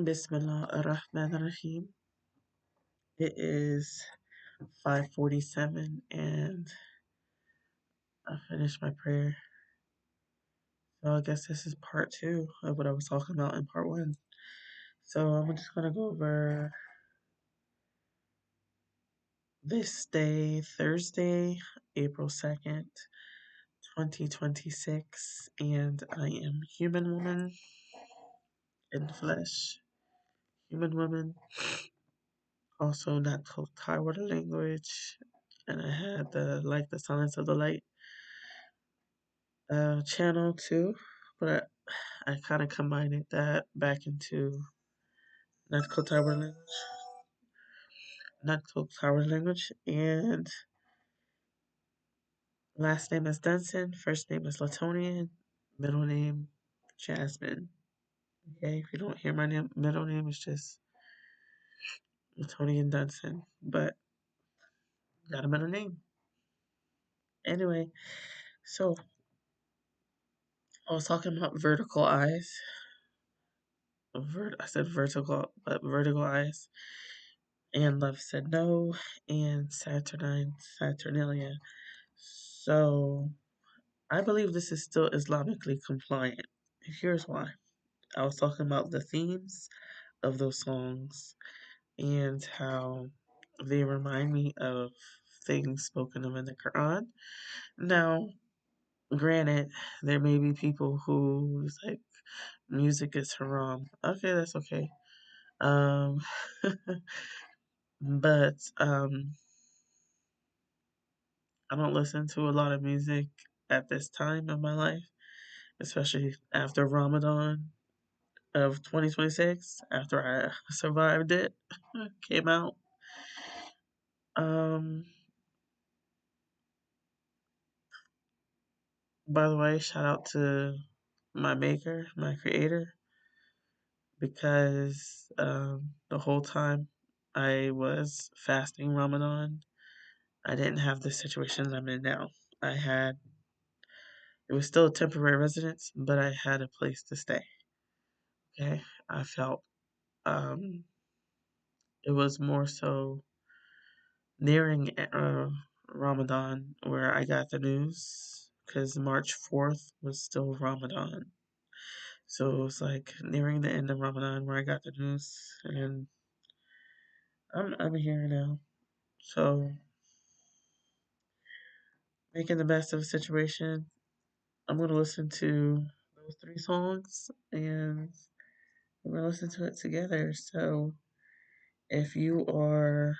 Bismillah ar-Rahman ar-Rahim. It is 5:47 and I finished my prayer. So I guess this is part two of what I was talking about in part one. So I'm just gonna go over this day, Thursday, April 2nd, 2026, and I am human woman in flesh. Human woman, also Natkok Tidewater language, and I had the Silence of the Light channel too, but I kind of combined that back into Natkok Tidewater language, and last name is Dunson, first name is Latonian, middle name Jasmine. Okay, if you don't hear my middle name, it's just Latonian Dunson, but got a middle name. Anyway, so I was talking about vertical eyes. I said vertical, but vertigo eyes. And love said no, and Saturnine Saturnalia. So I believe this is still Islamically compliant. Here's why. I was talking about the themes of those songs and how they remind me of things spoken of in the Qur'an. Now, granted, there may be people who's like music is haram. Okay, that's okay. Um, but I don't listen to a lot of music at this time of my life, especially after Ramadan of 2026, after I survived it, came out. Um, by the way, shout out to my maker, my creator, because the whole time I was fasting Ramadan, I didn't have the situation I'm in now. I had, it was still a temporary residence, but I had a place to stay. Okay, I felt um, it was more so nearing Ramadan where I got the news because March 4th was still Ramadan. So it was like nearing the end of Ramadan where I got the news, and I'm here now. So making the best of the situation. I'm gonna listen to those three songs and we're gonna listen to it together. So if you are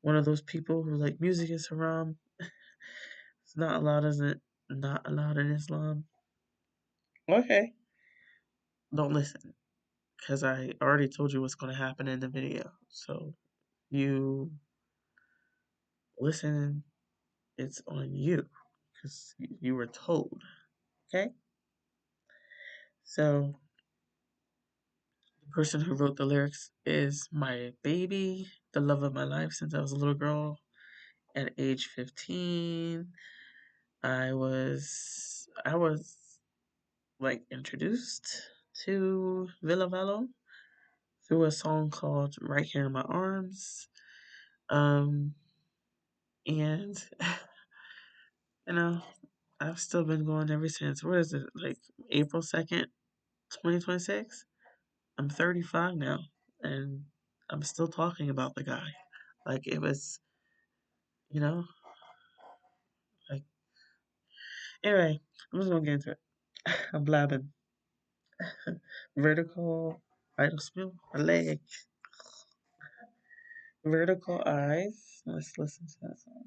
one of those people who like music is haram, it's not allowed, is it? Not allowed in Islam. Okay, don't listen because I already told you what's going to happen in the video. So you listen, it's on you because you were told. Okay, so the person who wrote the lyrics is my baby, the love of my life since I was a little girl. At age 15, I was like introduced to Ville Valo through a song called Right Here in My Arms. Um, and you know, I've still been going ever since. What is it? Like April 2nd, 2026? I'm 35 now and I'm still talking about the guy. Like it was, you know, like anyway, I'm just gonna get into it. I'm blabbing. Vertical idle spill a leg. Vertical eyes. Let's listen to that song.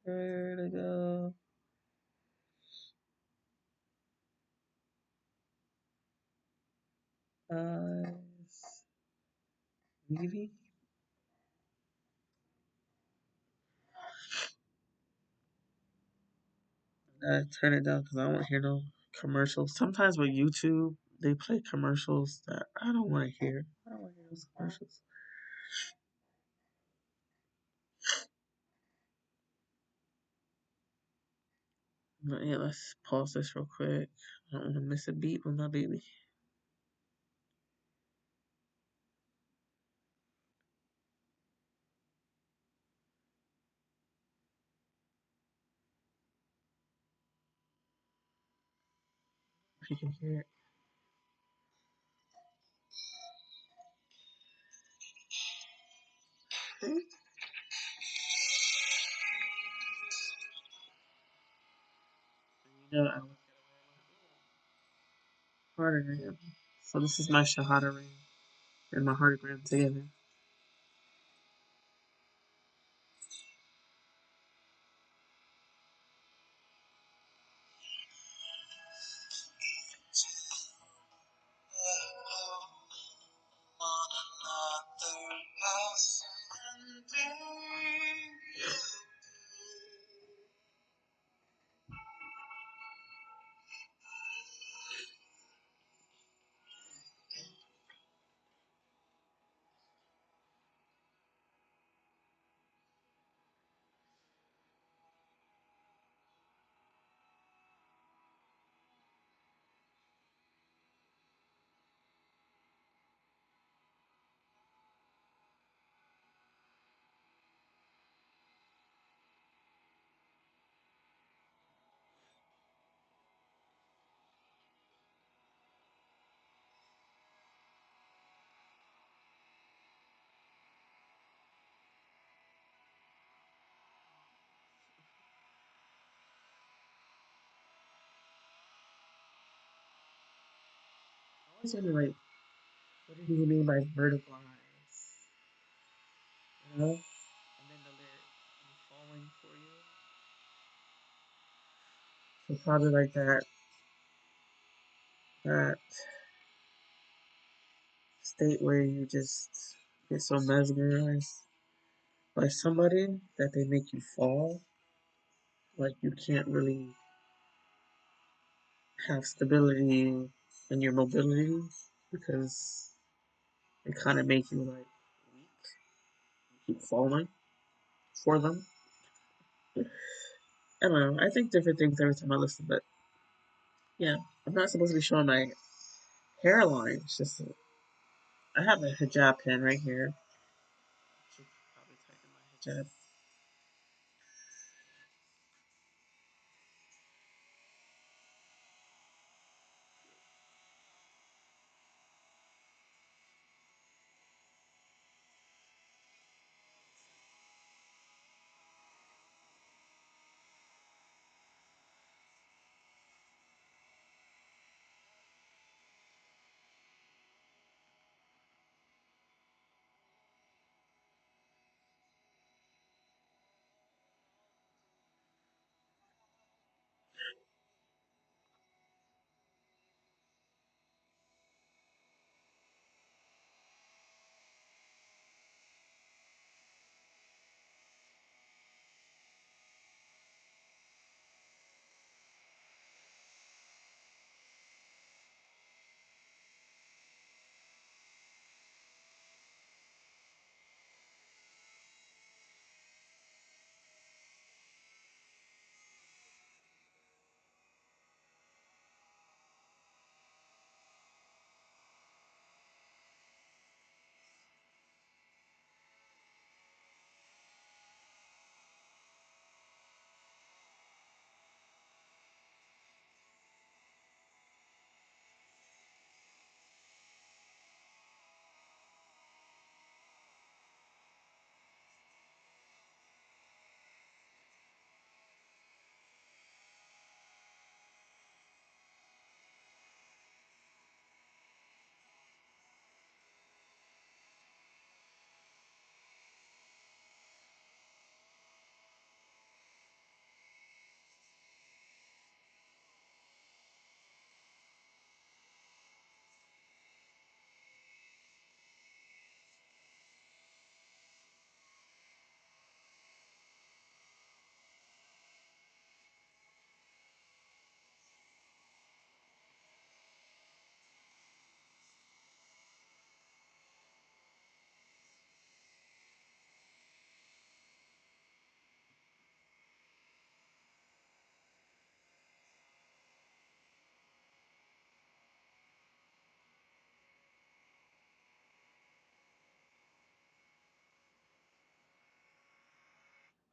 Vertigo eyes. Maybe. I turn it down because I don't want to hear no commercials. Sometimes with YouTube, they play commercials that I don't want to hear. I don't want to hear those commercials. But yeah, let's pause this real quick. I don't want to miss a beat with my baby. if you can hear it. Okay. You know, I look at a heartagram. So this is my Shahada Ring and my heartagram together. I was wondering, like, what did he mean by vertical eyes? You know? And then the lyric, I'm falling for you. So probably like that state where you just get so mesmerized by somebody that they make you fall. Like you can't really have stability in your mobility because they kind of make you like weak. You keep falling for them. I don't know. I think different things every time I listen, but yeah, I'm not supposed to be showing my hairline. It's just I have a hijab pin right here. Should probably tighten my hijab.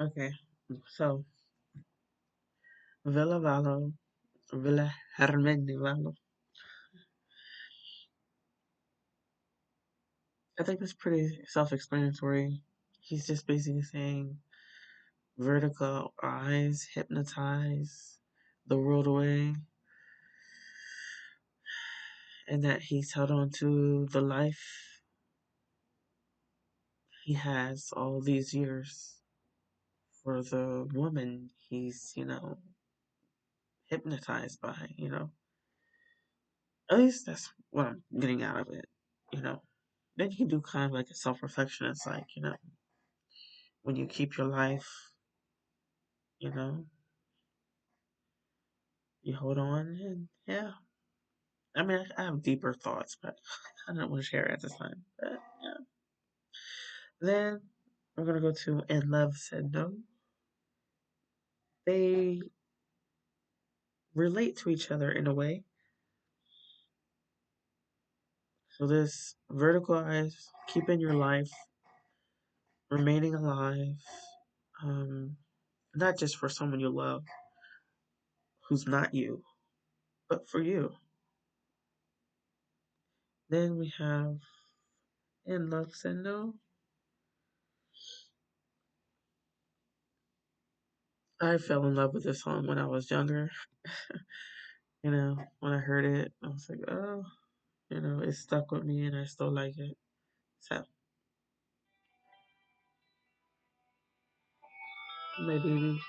Okay, so Ville Valo, Ville Hermanni Valo. I think it's pretty self-explanatory. He's just basically saying vertical eyes hypnotize the world away, and that he's held on to the life he has all these years for the woman he's, hypnotized by, At least that's what I'm getting out of it, you know. Then you can do kind of like a self reflection. It's like, when you keep your life, you know, you hold on and yeah. I mean, I have deeper thoughts, but I don't want to share it at this time. But yeah. Then we're going to go to And Love Said No. They relate to each other in a way. So this vertical eyes, keeping your life, remaining alive, um, not just for someone you love who's not you, but for you. Then we have In Love Said No. I fell in love with this song when I was younger. When I heard it, I was like, oh, it stuck with me and I still like it. So, my baby.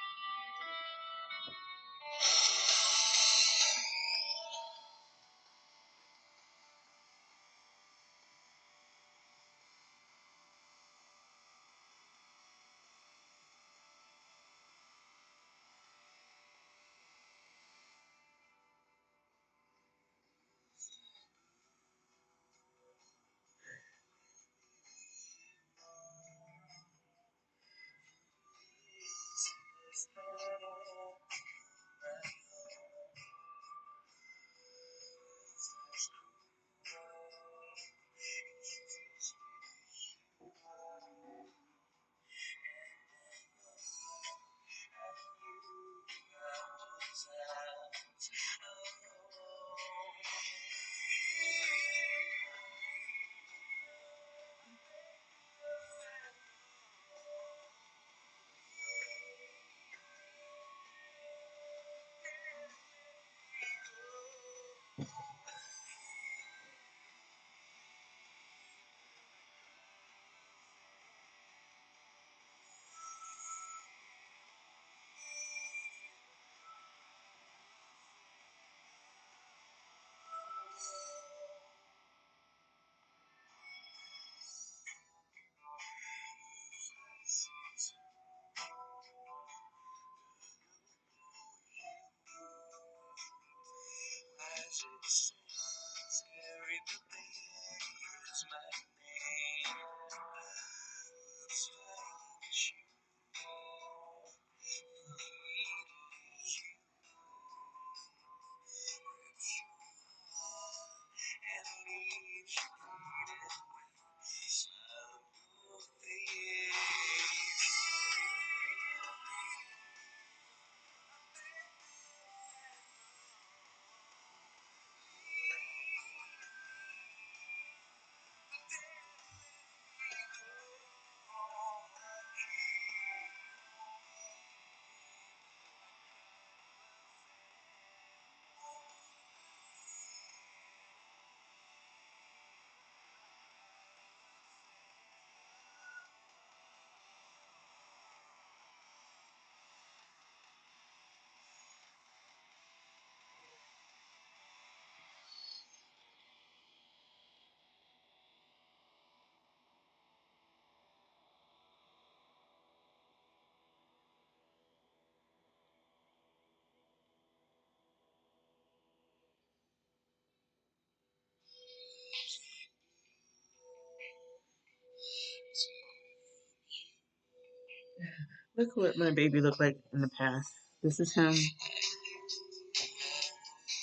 Look what my baby looked like in the past. This is him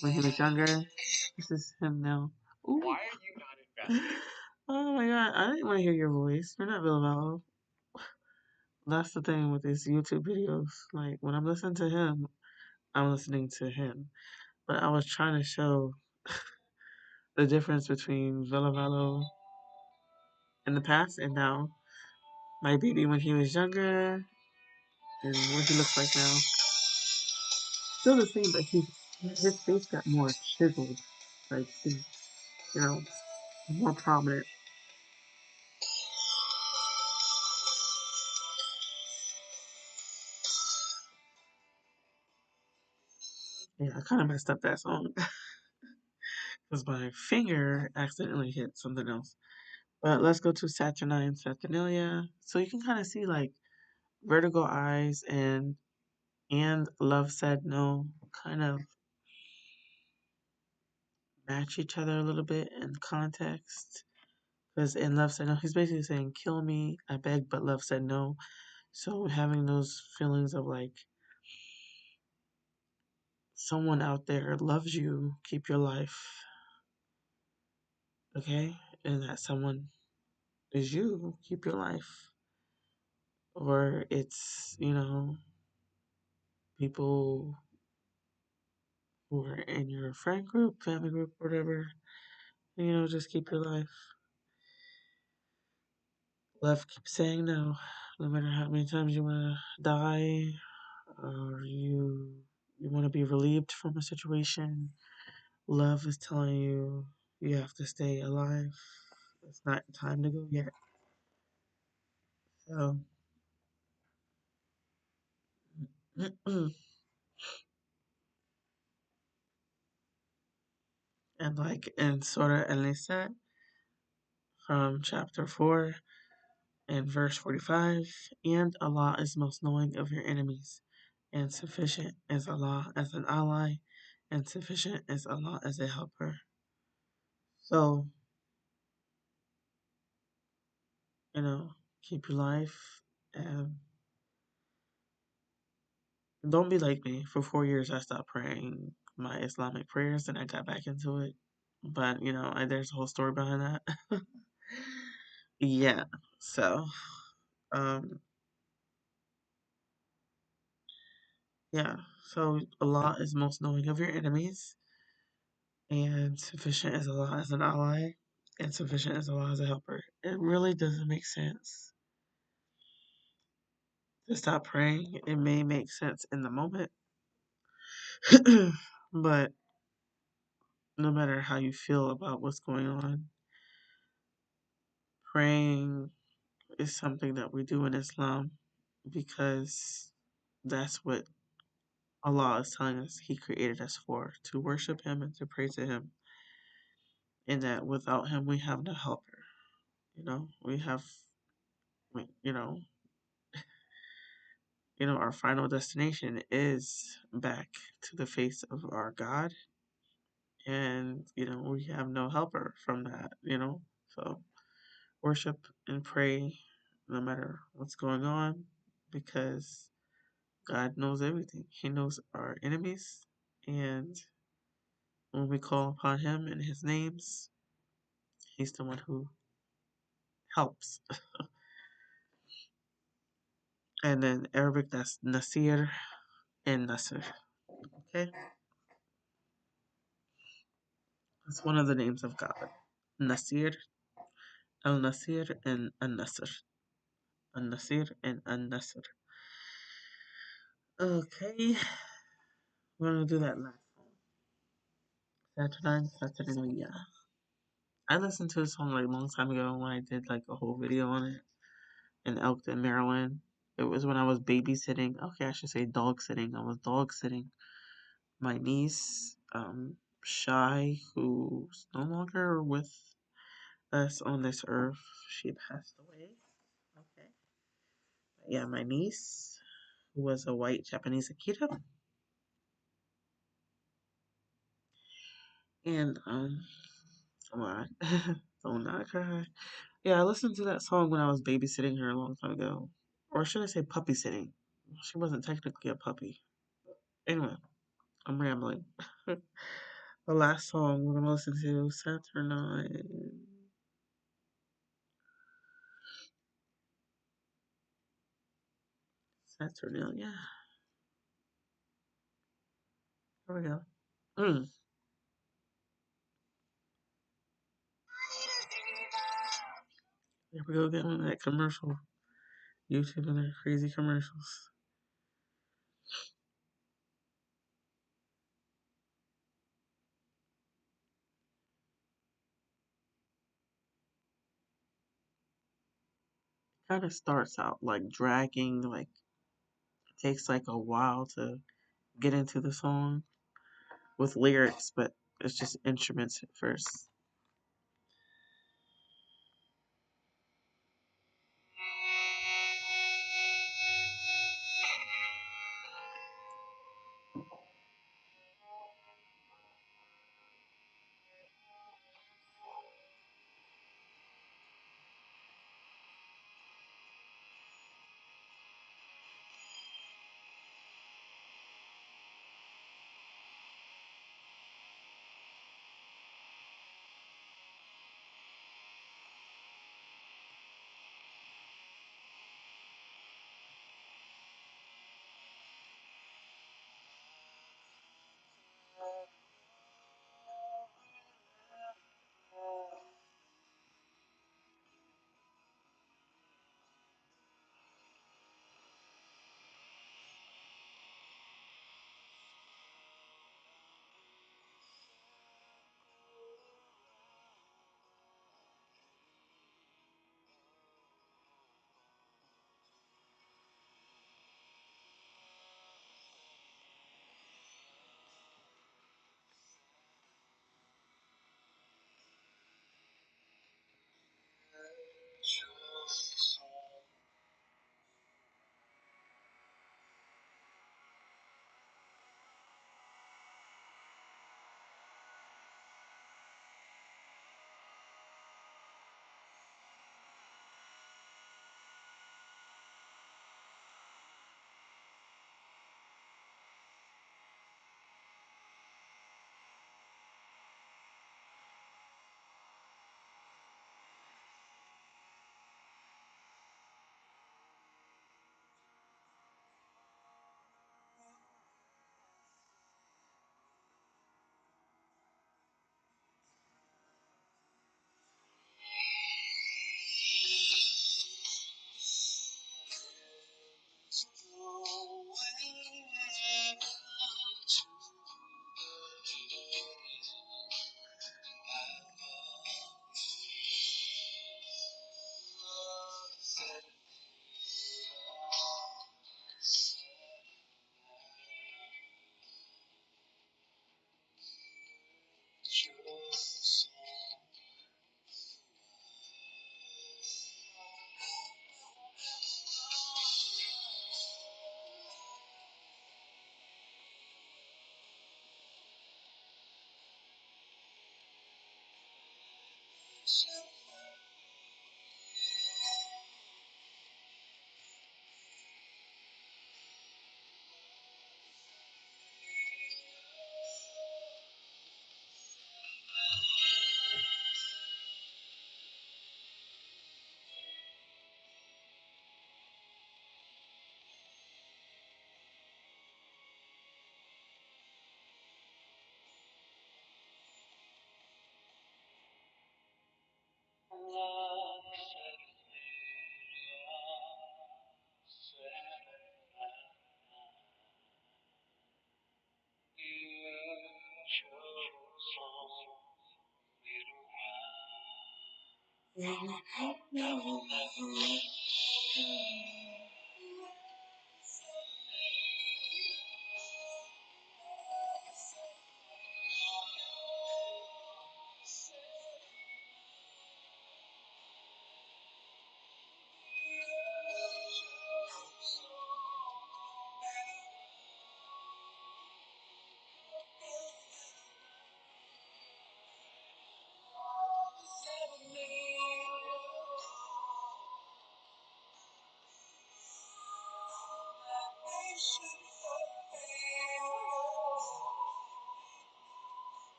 when he was younger. This is him now. Ooh. Why are you not invested? Oh my god, I didn't want to hear your voice. You're not Ville Valo. That's the thing with these YouTube videos. Like, when I'm listening to him, I'm listening to him. But I was trying to show the difference between Ville Valo in the past and now. My baby when he was younger and what he looks like now. Still the same, but his face got more chiseled, like you know, more prominent. Yeah, I kind of messed up that song because my finger accidentally hit something else. But let's go to Saturnine Saturnalia. So you can kind of see like Vertigo Eyes and Love Said No kind of match each other a little bit in context. Because in Love Said No, he's basically saying, kill me, I beg, but love said no. So having those feelings of like someone out there loves you, keep your life, okay? And that someone is you, keep your life. Or it's, people who are in your friend group, family group, whatever, just keep your life. Love keeps saying no, no matter how many times you want to die or you want to be relieved from a situation. Love is telling you you have to stay alive. It's not time to go yet. So, and like in Surah An-Nisa from chapter 4 and verse 45, and Allah is most knowing of your enemies, and sufficient is Allah as an ally, and sufficient is Allah as a helper. So, keep your life and don't be like me. For 4 years, I stopped praying my Islamic prayers, and I got back into it. But there's a whole story behind that. Yeah. So, um, yeah. So Allah is most knowing of your enemies, and sufficient is Allah as an ally, and sufficient is Allah as a helper. It really doesn't make sense to stop praying. It may make sense in the moment, but no matter how you feel about what's going on, praying is something that we do in Islam because that's what Allah is telling us He created us for, to worship Him and to pray to Him. And that without Him we have no helper. We have, you know, our final destination is back to the face of our God, and we have no helper from that. So worship and pray no matter what's going on, because God knows everything. He knows our enemies, and when we call upon Him in His names, He's the one who helps. And in Arabic, that's Nasir and Nasr. Okay? That's one of the names of God. Nasir, Al Nasir, and Al Nasr. Al Nasir and Al Nasr. Okay, we're gonna do that last song. Saturnine Saturnalia. I listened to this song like a long time ago when I did like a whole video on it in Elkton, Maryland. It was when I was babysitting. Okay, I should say dog sitting. I was dog sitting my niece, Shy, who's no longer with us on this earth. She passed away. Okay. Yeah, my niece, who was a white Japanese Akita. And, come on. Don't not cry. Yeah, I listened to that song when I was babysitting her a long time ago. Or should I say puppy sitting? She wasn't technically a puppy. Anyway, I'm rambling. The last song we're gonna listen to, Saturnalia. Here we go. Mm. There we go again with that commercial. YouTube and their crazy commercials. Kind of starts out like dragging, like it takes like a while to get into the song with lyrics, but it's just instruments at first.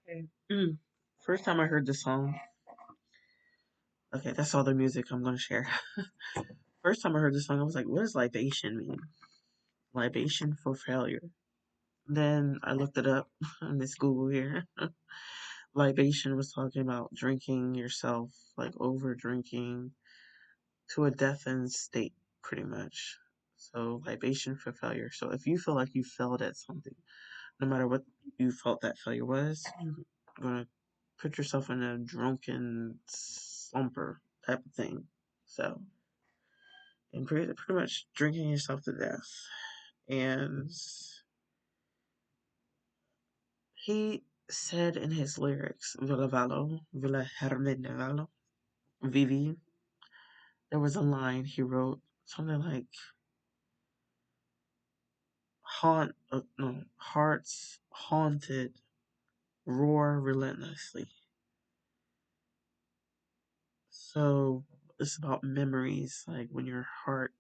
Okay. First time I heard the song, okay, that's all the music I'm gonna share. First time I heard the song, I was like, what does libation mean? Libation for failure. Then I looked it up on this Google here. Libation was talking about drinking yourself, like over drinking to a deafened state, pretty much. So libation for failure. So if you feel like you failed at something, no matter what you felt that failure was, you're gonna put yourself in a drunken slumber type of thing. So, and pretty much drinking yourself to death. And he said in his lyrics, Ville Valo, Ville Hermanni Valo, Vivi, there was a line he wrote, something like, no, hearts haunted, roar relentlessly. So it's about memories, like when your heart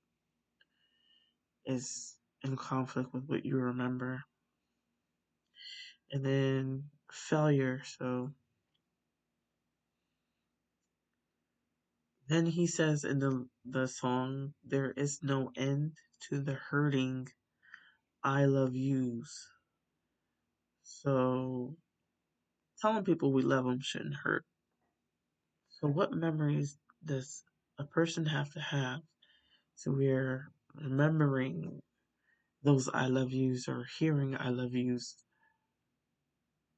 is in conflict with what you remember. And then failure. So then he says in the song, there is no end to the hurting I love yous. So telling people we love them shouldn't hurt. So what memories does a person have to have so we're remembering those I love yous or hearing I love yous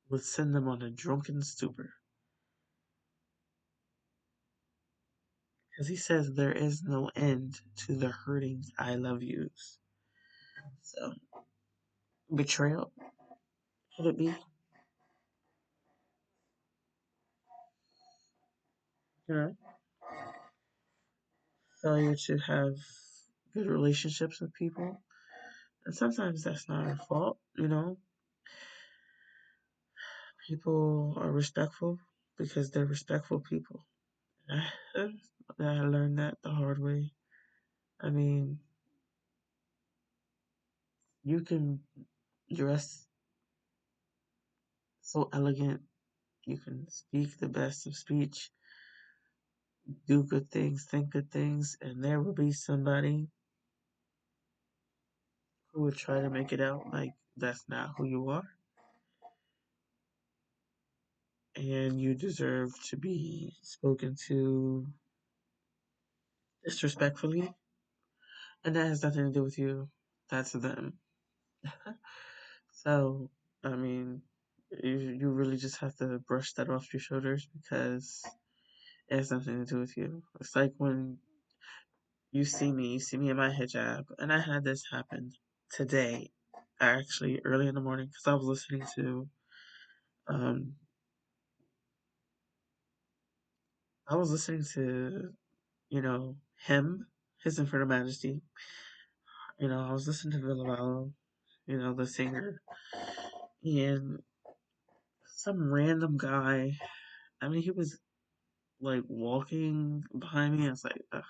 would send them on a drunken stupor? Because he says there is no end to the hurting I love yous. So, betrayal, could it be? You know, failure to have good relationships with people. And sometimes that's not our fault, you know. People are respectful because they're respectful people. I, I learned that the hard way. I mean, you can dress so elegant, you can speak the best of speech, do good things, think good things, and there will be somebody who would try to make it out like that's not who you are, and you deserve to be spoken to disrespectfully, and that has nothing to do with you. That's them. So, I mean, you really just have to brush that off your shoulders because it has nothing to do with you. It's like when you see me in my hijab, and I had this happen today, actually early in the morning, because um, I was listening to, him, His Infernal Majesty. I was listening to Ville Valo, the singer, and some random guy. I mean, he was like walking behind me. I was like, ugh.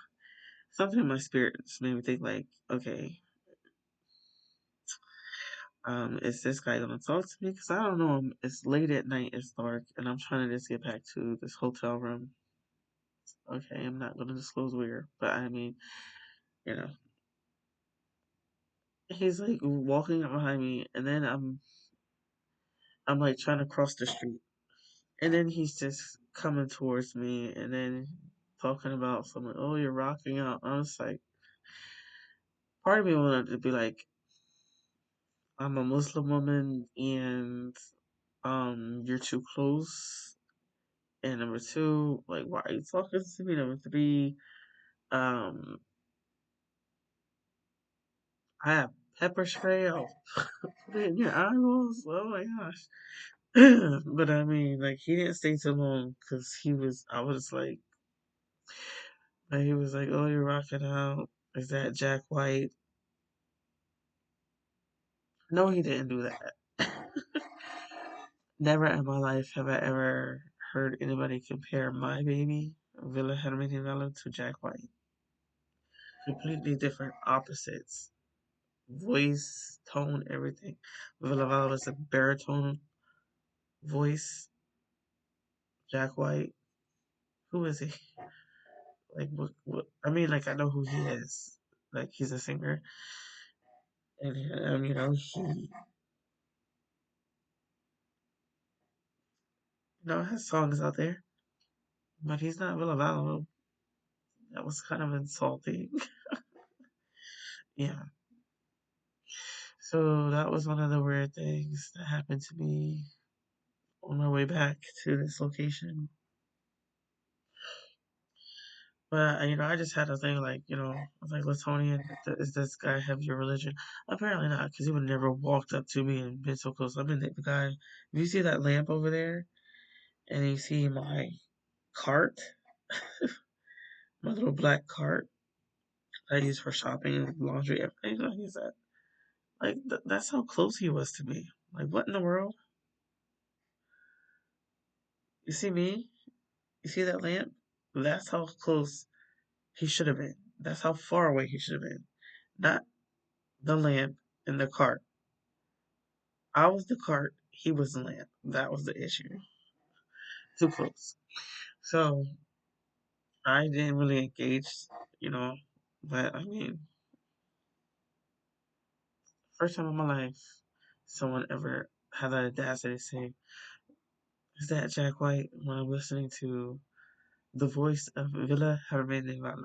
Something in my spirit just made me think, like, okay, is this guy gonna talk to me? Because I don't know. It's late at night. It's dark, and I'm trying to just get back to this hotel room. Okay, I'm not gonna disclose where, but I mean, you know, he's like walking up behind me, and then I'm like trying to cross the street, and then he's just coming towards me, and then talking about something. Oh, you're rocking out. I was like, part of me wanted to be like, I'm a Muslim woman, and you're too close. And number two, like, why are you talking to me? Number three, um, I have pepper spray. I'll put it in your eyeballs. Oh my gosh. But I mean, like, he didn't stay too long because I was like, he was like, oh, you're rocking out. Is that Jack White? No, he didn't do that. Never in my life have I ever heard anybody compare my baby, Ville Hermanni Valo, to Jack White. Completely different opposites. Voice, tone, everything. Ville Valo is a baritone voice. Jack White. Who is he? Like what? I mean, like I know who he is. Like he's a singer, and he has songs out there, but he's not Ville Valo. That was kind of insulting. Yeah. So that was one of the weird things that happened to me on my way back to this location. But I just had a thing like, I was like, Latonian, is this guy have your religion? Apparently not, because he would never walked up to me and been so close. I mean, the guy, if you see that lamp over there, and you see my cart, my little black cart I use for shopping and laundry, everything like that. Like that's how close he was to me. Like what in the world? You see me? You see that lamp? That's how close he should have been. That's how far away he should have been. Not the lamp in the cart. I was the cart, he was the lamp. That was the issue. Too close. So I didn't really engage, you know, but I mean, first time in my life someone ever had the audacity to say, is that Jack White when I'm listening to the voice of Ville Hermanni Valo?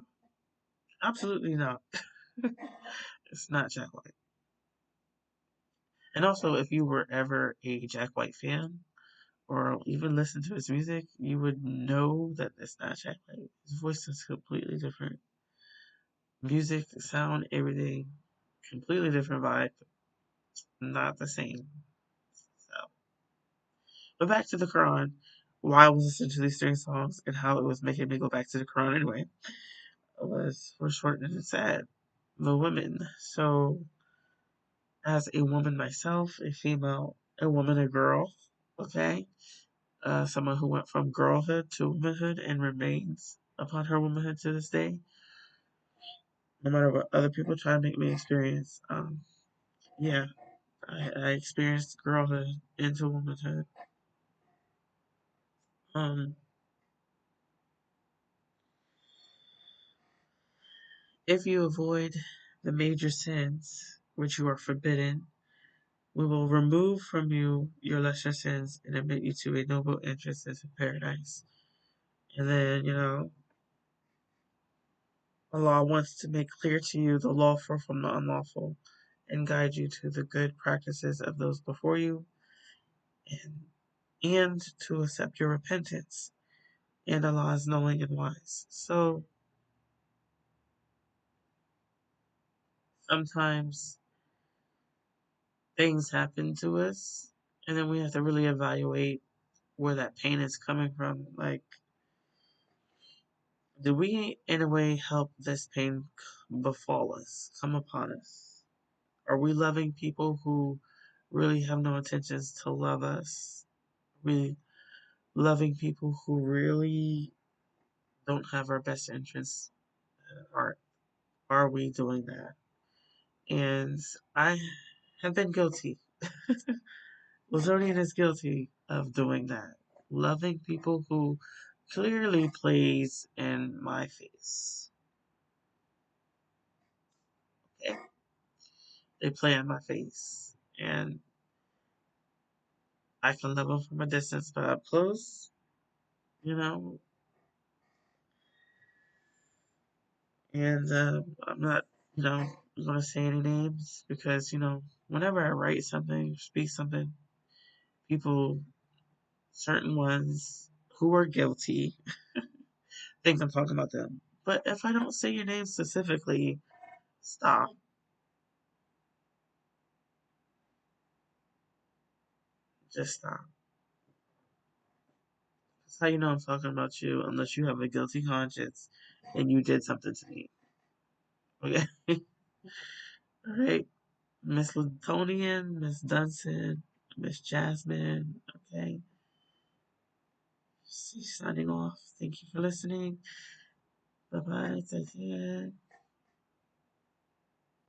Absolutely not. It's not Jack White. And also, if you were ever a Jack White fan or even listen to his music, you would know that it's not Jack White. His voice is completely different. Music, sound, everything, completely different vibe, not the same. So, but back to the Quran. Why I was listening to these three songs and how it was making me go back to the Quran anyway. It was for short and sad. The women. So, as a woman myself, a female, a woman, a girl, okay? Someone who went from girlhood to womanhood and remains upon her womanhood to this day, no matter what other people try to make me experience. Yeah, I experienced girlhood into womanhood. Um, if you avoid the major sins which you are forbidden, we will remove from you your lesser sins and admit you to a noble entrance into paradise. And then, Allah wants to make clear to you the lawful from the unlawful and guide you to the good practices of those before you and, and to accept your repentance. And Allah is knowing and wise. So sometimes things happen to us and then we have to really evaluate where that pain is coming from. Like, do we in a way help this pain befall us, come upon us? Are we loving people who really have no intentions to love us? Are we loving people who really don't have our best interests at heart? Are we doing that? And I have been guilty. Latonian is guilty of doing that. Loving people who clearly plays in my face. Okay? They play in my face. And I can love them from a distance, but up close, you know, and I'm not, going to say any names because, whenever I write something, speak something, people, certain ones who are guilty, think I'm talking about them. But if I don't say your name specifically, stop. Just stop. That's how you know I'm talking about you, unless you have a guilty conscience and you did something to me. Okay? All right. Miss Latonian, Miss Dunson, Miss Jasmine. Okay. She's signing off. Thank you for listening. Bye bye. Take care.